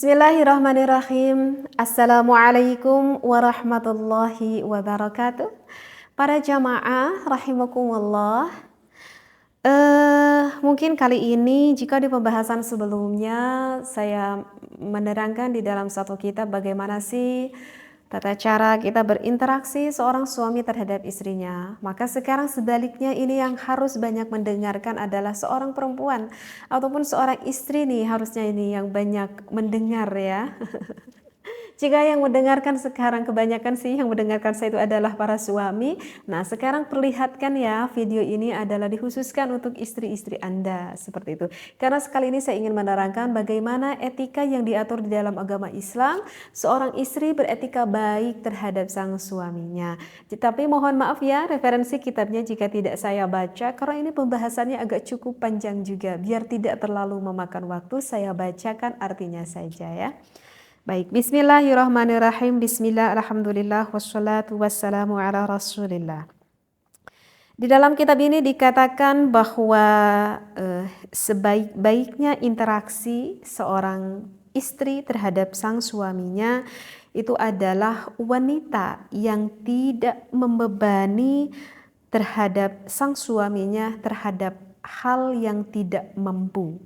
Bismillahirrahmanirrahim. Assalamualaikum warahmatullahi wabarakatuh. Para jamaah rahimakumullah. Mungkin kali ini jika di pembahasan sebelumnya saya menerangkan di dalam satu kitab bagaimana sih tata cara kita berinteraksi seorang suami terhadap istrinya. Maka sekarang sebaliknya ini yang harus banyak mendengarkan adalah seorang perempuan ataupun seorang istri nih harusnya ini yang banyak mendengar ya. Jika yang mendengarkan sekarang kebanyakan sih yang mendengarkan saya itu adalah para suami. Nah, sekarang perlihatkan ya video ini adalah dikhususkan untuk istri-istri Anda seperti itu. Karena sekali ini saya ingin menerangkan bagaimana etika yang diatur di dalam agama Islam, seorang istri beretika baik terhadap sang suaminya. Tetapi mohon maaf ya, referensi kitabnya jika tidak saya baca karena ini pembahasannya agak cukup panjang juga. Biar tidak terlalu memakan waktu, saya bacakan artinya saja ya. Baik, bismillahirrahmanirrahim. Bismillah, alhamdulillah, wassalatu wassalamu ala rasulillah. Di dalam kitab ini dikatakan bahwa sebaik-baiknya interaksi seorang istri terhadap sang suaminya itu adalah wanita yang tidak membebani terhadap sang suaminya terhadap hal yang tidak mampu.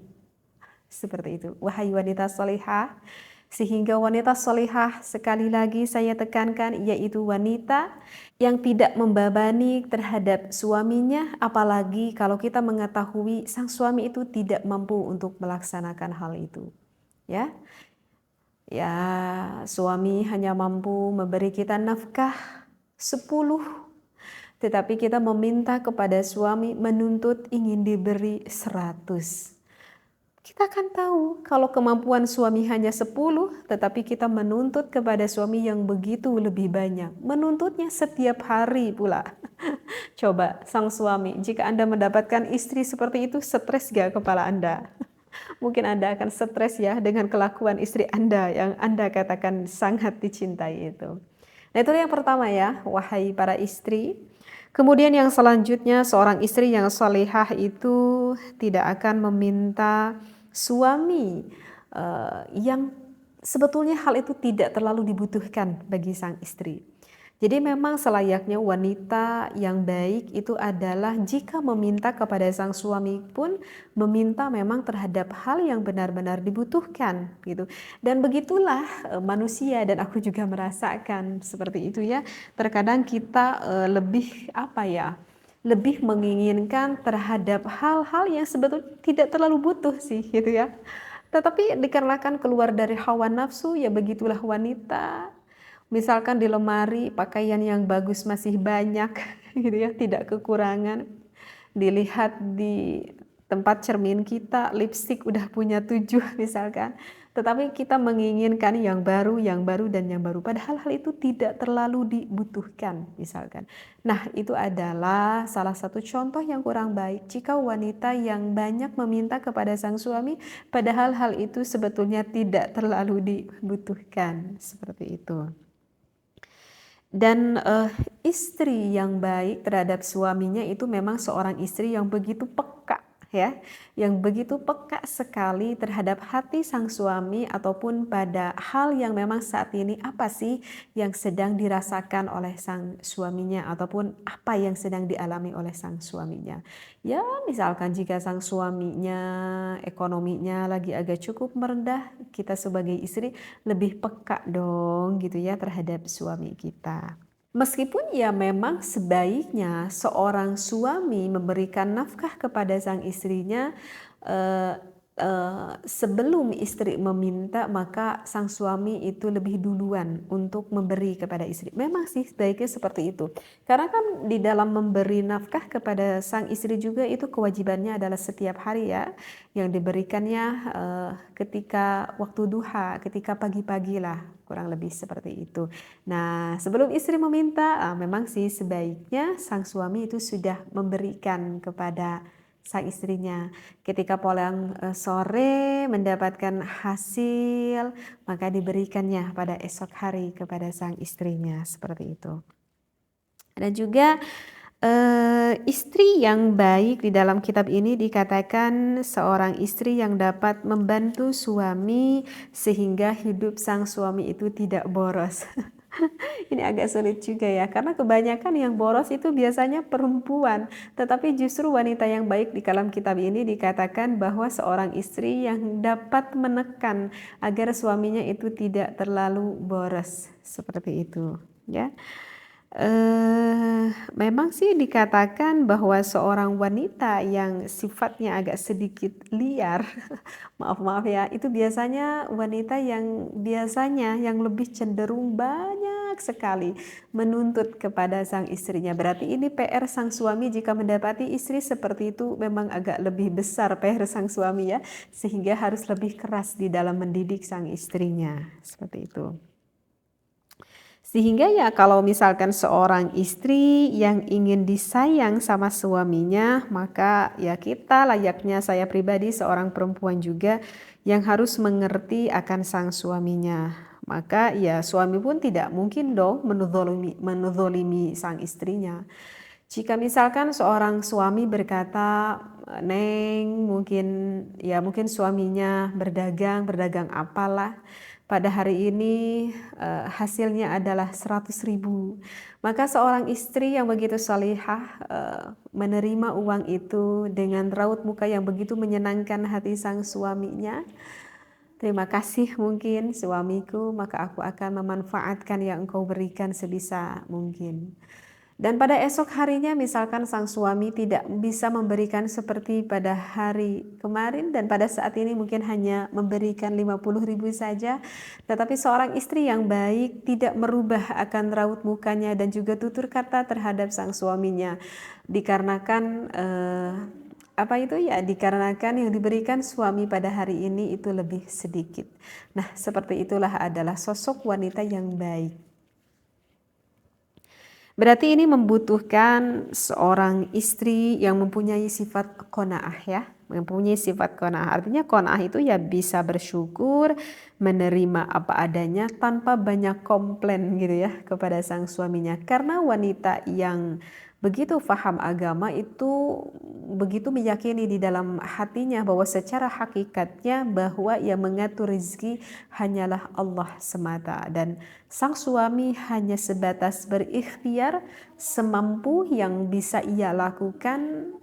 Seperti itu. Wahai wanita solihah, sehingga wanita solihah sekali lagi saya tekankan yaitu wanita yang tidak membebani terhadap suaminya, apalagi kalau kita mengetahui sang suami itu tidak mampu untuk melaksanakan hal itu. Ya, suami hanya mampu memberi kita nafkah 10, tetapi kita meminta kepada suami menuntut ingin diberi 100. Kita akan tahu kalau kemampuan suami hanya 10, tetapi kita menuntut kepada suami yang begitu lebih banyak. Menuntutnya setiap hari pula. Coba sang suami, jika Anda mendapatkan istri seperti itu, stres gak kepala Anda? Mungkin Anda akan stres ya dengan kelakuan istri Anda yang Anda katakan sangat dicintai itu. Nah, itu yang pertama ya, wahai para istri. Kemudian yang selanjutnya, seorang istri yang salihah itu tidak akan meminta suami yang sebetulnya hal itu tidak terlalu dibutuhkan bagi sang istri. Jadi memang selayaknya wanita yang baik itu adalah jika meminta kepada sang suami pun meminta memang terhadap hal yang benar-benar dibutuhkan gitu. Dan begitulah manusia, dan aku juga merasakan seperti itu ya. Terkadang kita lebih lebih menginginkan terhadap hal-hal yang sebetulnya tidak terlalu butuh sih gitu ya. Tetapi dikarenakan keluar dari hawa nafsu ya begitulah wanita. Misalkan di lemari pakaian yang bagus masih banyak gitu ya, tidak kekurangan. Dilihat di tempat cermin kita, lipstik udah punya 7 misalkan. Tetapi kita menginginkan yang baru, dan yang baru. Padahal hal itu tidak terlalu dibutuhkan misalkan. Nah, itu adalah salah satu contoh yang kurang baik jika wanita yang banyak meminta kepada sang suami, padahal hal itu sebetulnya tidak terlalu dibutuhkan. Seperti itu. Dan istri yang baik terhadap suaminya itu memang seorang istri yang begitu peka ya, yang begitu peka sekali terhadap hati sang suami ataupun pada hal yang memang saat ini apa sih yang sedang dirasakan oleh sang suaminya ataupun apa yang sedang dialami oleh sang suaminya. Ya, misalkan jika sang suaminya ekonominya lagi agak cukup merendah, kita sebagai istri lebih peka dong gitu ya terhadap suami kita. Meskipun ya memang sebaiknya seorang suami memberikan nafkah kepada sang istrinya sebelum istri meminta, maka sang suami itu lebih duluan untuk memberi kepada istri. Memang sih sebaiknya seperti itu. Karena kan di dalam memberi nafkah kepada sang istri juga itu kewajibannya adalah setiap hari ya, yang diberikannya ketika waktu duha, ketika pagi-pagi lah, kurang lebih seperti itu. Nah, sebelum istri meminta, memang sih sebaiknya sang suami itu sudah memberikan kepada sang istrinya. Ketika pulang sore mendapatkan hasil, maka diberikannya pada esok hari kepada sang istrinya, seperti itu. Dan juga Istri yang baik di dalam kitab ini dikatakan seorang istri yang dapat membantu suami sehingga hidup sang suami itu tidak boros. Ini agak sulit juga ya, karena kebanyakan yang boros itu biasanya perempuan. Tetapi justru wanita yang baik di dalam kitab ini dikatakan bahwa seorang istri yang dapat menekan agar suaminya itu tidak terlalu boros. Seperti itu, ya. Memang sih dikatakan bahwa seorang wanita yang sifatnya agak sedikit liar, maaf ya, itu biasanya wanita yang biasanya yang lebih cenderung banyak sekali menuntut kepada sang istrinya. Berarti ini PR sang suami jika mendapati istri seperti itu memang agak lebih besar PR sang suami ya, sehingga harus lebih keras di dalam mendidik sang istrinya, seperti itu. Sehingga ya kalau misalkan seorang istri yang ingin disayang sama suaminya, maka ya kita layaknya saya pribadi seorang perempuan juga yang harus mengerti akan sang suaminya. Maka ya suami pun tidak mungkin dong menuzolimi sang istrinya. Jika misalkan seorang suami berkata, Neng, mungkin suaminya berdagang apalah. Pada hari ini hasilnya adalah 100.000. Maka seorang istri yang begitu salihah menerima uang itu dengan raut muka yang begitu menyenangkan hati sang suaminya. Terima kasih mungkin suamiku, maka aku akan memanfaatkan yang engkau berikan sebisa mungkin. Dan pada esok harinya misalkan sang suami tidak bisa memberikan seperti pada hari kemarin dan pada saat ini mungkin hanya memberikan 50.000 saja. Tetapi seorang istri yang baik tidak merubah akan raut mukanya dan juga tutur kata terhadap sang suaminya. Dikarenakan dikarenakan yang diberikan suami pada hari ini itu lebih sedikit. Nah, seperti itulah adalah sosok wanita yang baik. Berarti ini membutuhkan seorang istri yang mempunyai sifat qanaah ya, mempunyai sifat qanaah. Artinya qanaah itu ya bisa bersyukur, menerima apa adanya tanpa banyak komplain gitu ya kepada sang suaminya. Karena wanita yang begitu paham agama itu begitu meyakini di dalam hatinya bahwa secara hakikatnya bahwa yang mengatur rezeki hanyalah Allah semata dan sang suami hanya sebatas berikhtiar semampu yang bisa ia lakukan.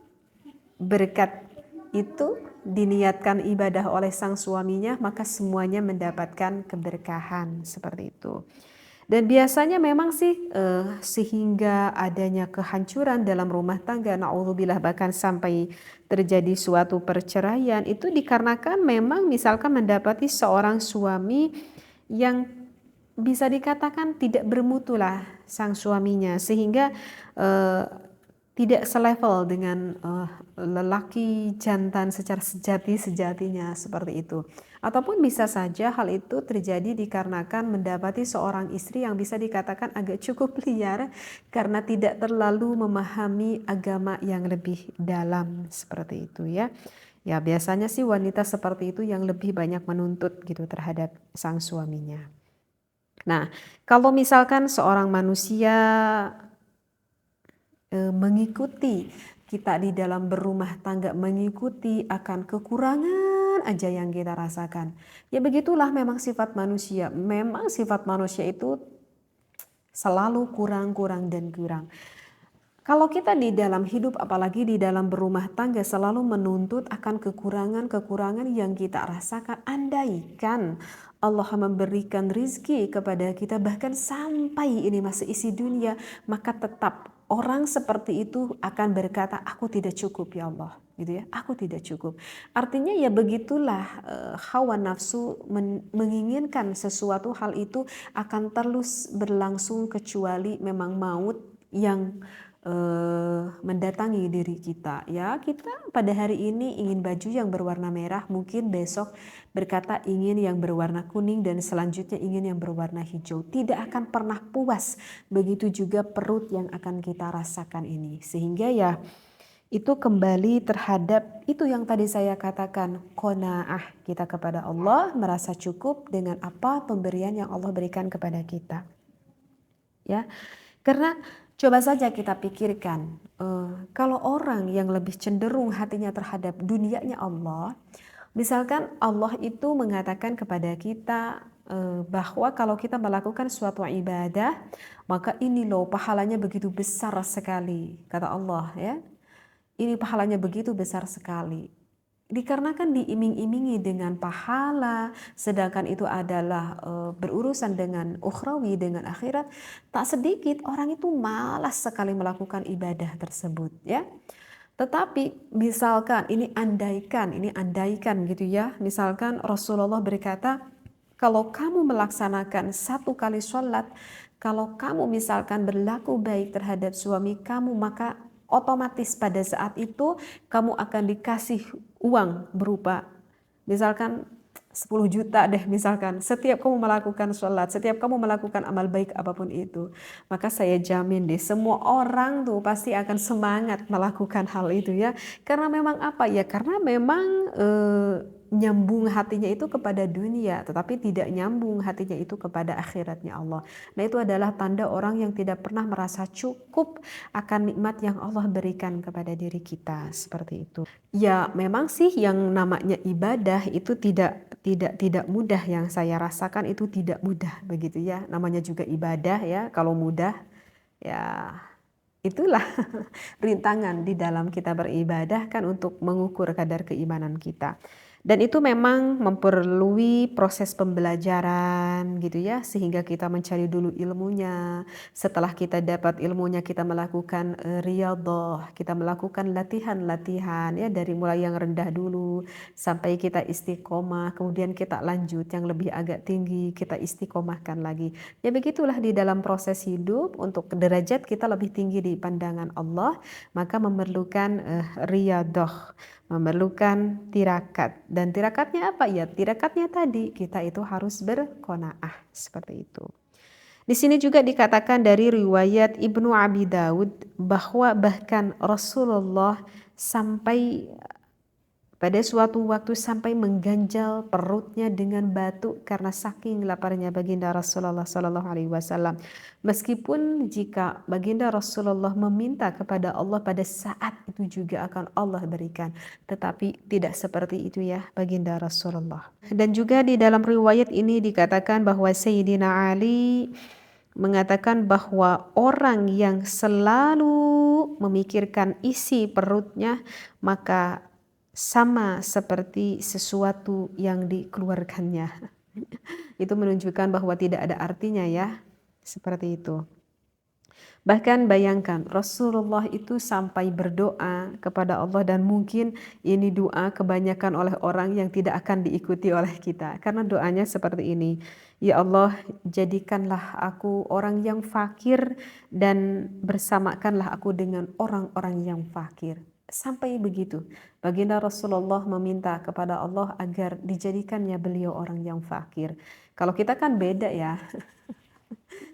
Berkat itu diniatkan ibadah oleh sang suaminya, maka semuanya mendapatkan keberkahan seperti itu. Dan biasanya memang sih sehingga adanya kehancuran dalam rumah tangga, na'udzubillah, bahkan sampai terjadi suatu perceraian itu dikarenakan memang misalkan mendapati seorang suami yang bisa dikatakan tidak bermutu lah sang suaminya sehingga tidak selevel dengan lelaki jantan secara sejatinya seperti itu. Ataupun bisa saja hal itu terjadi dikarenakan mendapati seorang istri yang bisa dikatakan agak cukup liar karena tidak terlalu memahami agama yang lebih dalam seperti itu ya. Ya biasanya sih wanita seperti itu yang lebih banyak menuntut gitu terhadap sang suaminya. Nah, kalau misalkan seorang manusia mengikuti kita di dalam berumah tangga, mengikuti akan kekurangan aja yang kita rasakan. Ya begitulah memang sifat manusia. Memang sifat manusia itu selalu kurang dan kurang. Kalau kita di dalam hidup, apalagi di dalam berumah tangga, selalu menuntut akan kekurangan yang kita rasakan. Andaikan Allah memberikan rizki kepada kita, bahkan sampai ini masih isi dunia, maka tetap orang seperti itu akan berkata, aku tidak cukup ya Allah. Gitu ya, aku tidak cukup. Artinya ya begitulah hawa nafsu menginginkan sesuatu hal itu akan terus berlangsung kecuali memang maut yang mendatangi diri kita ya. Kita pada hari ini ingin baju yang berwarna merah, mungkin besok berkata ingin yang berwarna kuning dan selanjutnya ingin yang berwarna hijau. Tidak akan pernah puas. Begitu juga perut yang akan kita rasakan ini, sehingga ya itu kembali terhadap itu yang tadi saya katakan, qanaah kita kepada Allah, merasa cukup dengan apa pemberian yang Allah berikan kepada kita ya. Karena Coba saja kita pikirkan, kalau orang yang lebih cenderung hatinya terhadap dunianya Allah, misalkan Allah itu mengatakan kepada kita bahwa kalau kita melakukan suatu ibadah, maka ini loh pahalanya begitu besar sekali, kata Allah ya. Ini pahalanya begitu besar sekali. Dikarenakan diiming-imingi dengan pahala, sedangkan itu adalah berurusan dengan ukhrawi, dengan akhirat, tak sedikit orang itu malas sekali melakukan ibadah tersebut ya. Tetapi misalkan ini andaikan gitu ya. Misalkan Rasulullah berkata, kalau kamu melaksanakan satu kali sholat, kalau kamu misalkan berlaku baik terhadap suami kamu, maka otomatis pada saat itu kamu akan dikasih uang berupa misalkan 10 juta deh misalkan. Setiap kamu melakukan sholat, setiap kamu melakukan amal baik apapun itu. Maka saya jamin deh semua orang tuh pasti akan semangat melakukan hal itu ya. Karena memang apa ya, karena memang nyambung hatinya itu kepada dunia, tetapi tidak nyambung hatinya itu kepada akhiratnya Allah. Nah itu adalah tanda orang yang tidak pernah merasa cukup akan nikmat yang Allah berikan kepada diri kita, seperti itu. Ya memang sih yang namanya ibadah itu tidak mudah, yang saya rasakan itu tidak mudah begitu ya. Namanya juga ibadah ya, kalau mudah ya itulah rintangan di dalam kita beribadah kan untuk mengukur kadar keimanan kita. Dan itu memang memperlui proses pembelajaran gitu ya, sehingga kita mencari dulu ilmunya. Setelah kita dapat ilmunya, kita melakukan riyadhah, kita melakukan latihan-latihan ya, dari mulai yang rendah dulu sampai kita istiqomah, kemudian kita lanjut yang lebih agak tinggi, kita istiqomahkan lagi. Ya begitulah di dalam proses hidup, untuk derajat kita lebih tinggi di pandangan Allah, maka memerlukan riyadhah, memerlukan tirakat. Dan tirakatnya apa ya? Tirakatnya tadi kita itu harus berqanaah, seperti itu. Di sini juga dikatakan dari riwayat Ibnu Abi Daud bahwa bahkan Rasulullah sampai pada suatu waktu sampai mengganjal perutnya dengan batu karena saking laparnya baginda Rasulullah Shallallahu Alaihi Wasallam. Meskipun jika baginda Rasulullah meminta kepada Allah pada saat itu juga akan Allah berikan, tetapi tidak seperti itu ya baginda Rasulullah. Dan juga di dalam riwayat ini dikatakan bahwa Sayyidina Ali mengatakan bahwa orang yang selalu memikirkan isi perutnya, maka sama seperti sesuatu yang dikeluarkannya. Itu menunjukkan bahwa tidak ada artinya ya, seperti itu. Bahkan bayangkan Rasulullah itu sampai berdoa kepada Allah, dan mungkin ini doa kebanyakan oleh orang yang tidak akan diikuti oleh kita. Karena doanya seperti ini, ya Allah jadikanlah aku orang yang fakir dan bersamakanlah aku dengan orang-orang yang fakir. Sampai begitu, baginda Rasulullah meminta kepada Allah agar dijadikannya beliau orang yang fakir. Kalau kita kan beda ya.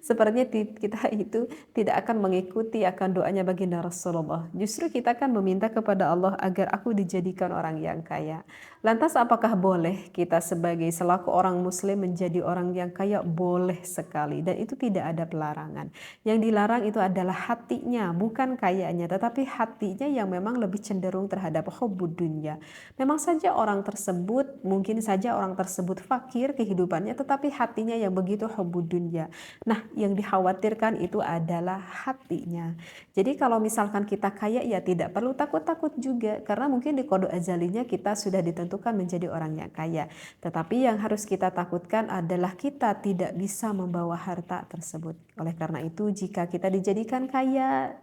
Sepertinya kita itu tidak akan mengikuti akan doanya baginda Rasulullah. Justru kita akan meminta kepada Allah agar aku dijadikan orang yang kaya. Lantas apakah boleh kita sebagai selaku orang muslim menjadi orang yang kaya? Boleh sekali, dan itu tidak ada pelarangan. Yang dilarang itu adalah hatinya, bukan kayanya, tetapi hatinya yang memang lebih cenderung terhadap hubbud dunya. Memang saja orang tersebut, mungkin saja orang tersebut fakir kehidupannya, tetapi hatinya yang begitu hubbud dunya. Nah, yang dikhawatirkan itu adalah hatinya. Jadi kalau misalkan kita kaya ya tidak perlu takut-takut juga, karena mungkin di qada azalinya kita sudah ditentukan menjadi orang yang kaya. Tetapi yang harus kita takutkan adalah kita tidak bisa membawa harta tersebut. Oleh karena itu jika kita dijadikan kaya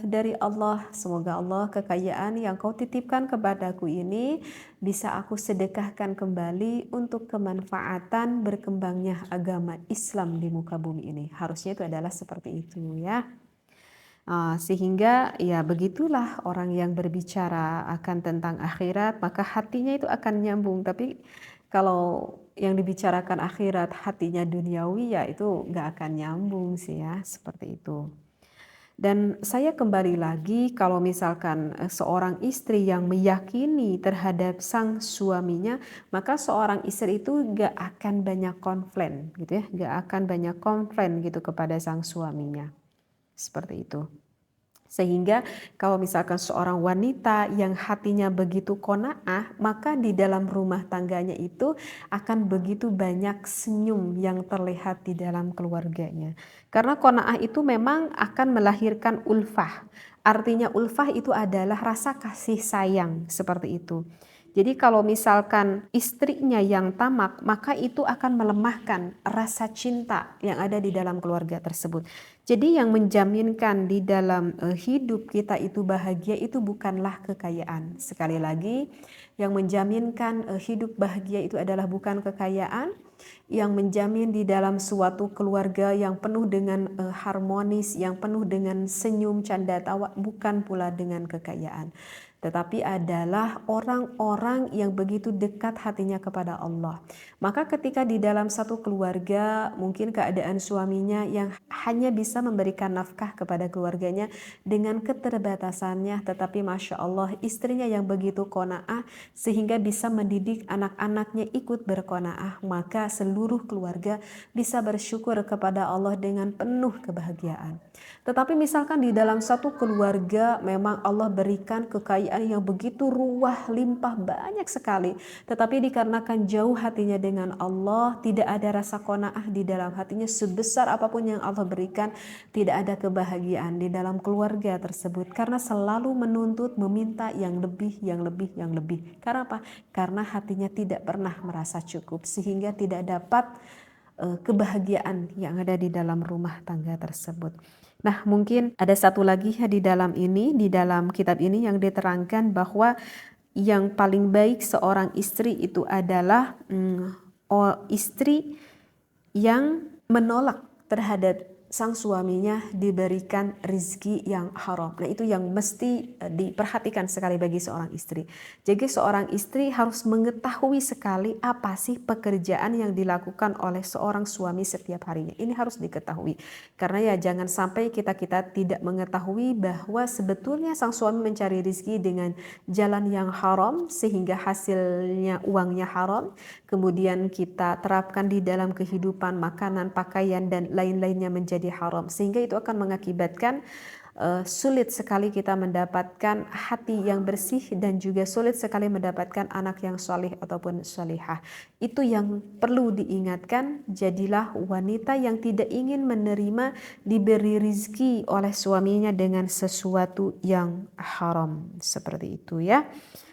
dari Allah, semoga Allah kekayaan yang kau titipkan kepadaku ini bisa aku sedekahkan kembali untuk kemanfaatan berkembangnya agama Islam di muka bumi ini. Harusnya itu adalah seperti itu ya. Sehingga ya begitulah orang yang berbicara akan tentang akhirat, maka hatinya itu akan nyambung. Tapi kalau yang dibicarakan akhirat hatinya duniawi, ya itu gak akan nyambung sih ya, seperti itu. Dan saya kembali lagi, kalau misalkan seorang istri yang meyakini terhadap sang suaminya, maka seorang istri itu gak akan banyak komplain gitu ya, gak akan banyak komplain gitu kepada sang suaminya. seperti itu. Sehingga kalau misalkan seorang wanita yang hatinya begitu qanaah, maka di dalam rumah tangganya itu akan begitu banyak senyum yang terlihat di dalam keluarganya. Karena qanaah itu memang akan melahirkan ulfah. Artinya ulfah itu adalah rasa kasih sayang, seperti itu. Jadi kalau misalkan istrinya yang tamak, maka itu akan melemahkan rasa cinta yang ada di dalam keluarga tersebut. Jadi yang menjaminkan di dalam hidup kita itu bahagia itu bukanlah kekayaan. Sekali lagi, yang menjaminkan hidup bahagia itu adalah bukan kekayaan. Yang menjamin di dalam suatu keluarga yang penuh dengan harmonis, yang penuh dengan senyum, canda tawa, bukan pula dengan kekayaan, tetapi adalah orang-orang yang begitu dekat hatinya kepada Allah. Maka ketika di dalam satu keluarga mungkin keadaan suaminya yang hanya bisa memberikan nafkah kepada keluarganya dengan keterbatasannya, tetapi Masya Allah istrinya yang begitu qanaah sehingga bisa mendidik anak-anaknya ikut berqanaah, maka seluruh keluarga bisa bersyukur kepada Allah dengan penuh kebahagiaan. Tetapi misalkan di dalam satu keluarga memang Allah berikan kekayaan yang begitu ruah, limpah, banyak sekali, tetapi dikarenakan jauh hatinya dengan Allah, tidak ada rasa qanaah di dalam hatinya, sebesar apapun yang Allah berikan, tidak ada kebahagiaan di dalam keluarga tersebut, karena selalu menuntut, meminta yang lebih, yang lebih, yang lebih. Karena apa? Karena hatinya tidak pernah merasa cukup, sehingga tidak dapat kebahagiaan yang ada di dalam rumah tangga tersebut. Nah, mungkin ada satu lagi ya di dalam ini, di dalam kitab ini yang diterangkan bahwa yang paling baik seorang istri itu adalah istri yang menolak terhadap sang suaminya diberikan rizki yang haram. Nah, itu yang mesti diperhatikan sekali bagi seorang istri. Jadi seorang istri harus mengetahui sekali apa sih pekerjaan yang dilakukan oleh seorang suami setiap harinya. Ini harus diketahui. Karena ya jangan sampai kita tidak mengetahui bahwa sebetulnya sang suami mencari rizki dengan jalan yang haram sehingga hasilnya uangnya haram. Kemudian kita terapkan di dalam kehidupan, makanan, pakaian, dan lain-lainnya menjadi haram, sehingga itu akan mengakibatkan sulit sekali kita mendapatkan hati yang bersih dan juga sulit sekali mendapatkan anak yang soleh ataupun solihah. Itu yang perlu diingatkan, jadilah wanita yang tidak ingin menerima diberi rizki oleh suaminya dengan sesuatu yang haram, seperti itu ya.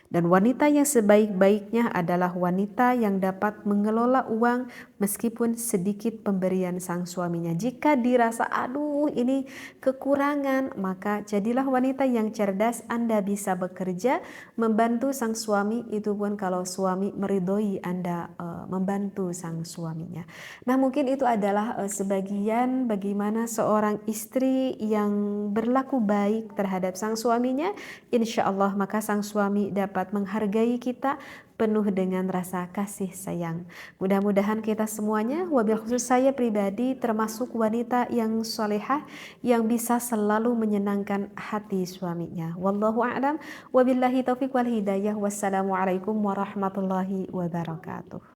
Dan wanita yang sebaik-baiknya adalah wanita yang dapat mengelola uang meskipun sedikit pemberian sang suaminya. Jika dirasa aduh ini kekurangan, maka jadilah wanita yang cerdas. Anda bisa bekerja membantu sang suami, itu pun kalau suami meridhoi Anda membantu sang suaminya. Nah, mungkin itu adalah sebagian bagaimana seorang istri yang berlaku baik terhadap sang suaminya. Insya Allah maka sang suami dapat menghargai kita penuh dengan rasa kasih sayang. Mudah-mudahan kita semuanya, wabil khusus saya pribadi termasuk wanita yang solehah yang bisa selalu menyenangkan hati suaminya. Wallahu a'lam, wabillahi taufiq wal hidayah. Wassalamualaikum warahmatullahi wabarakatuh.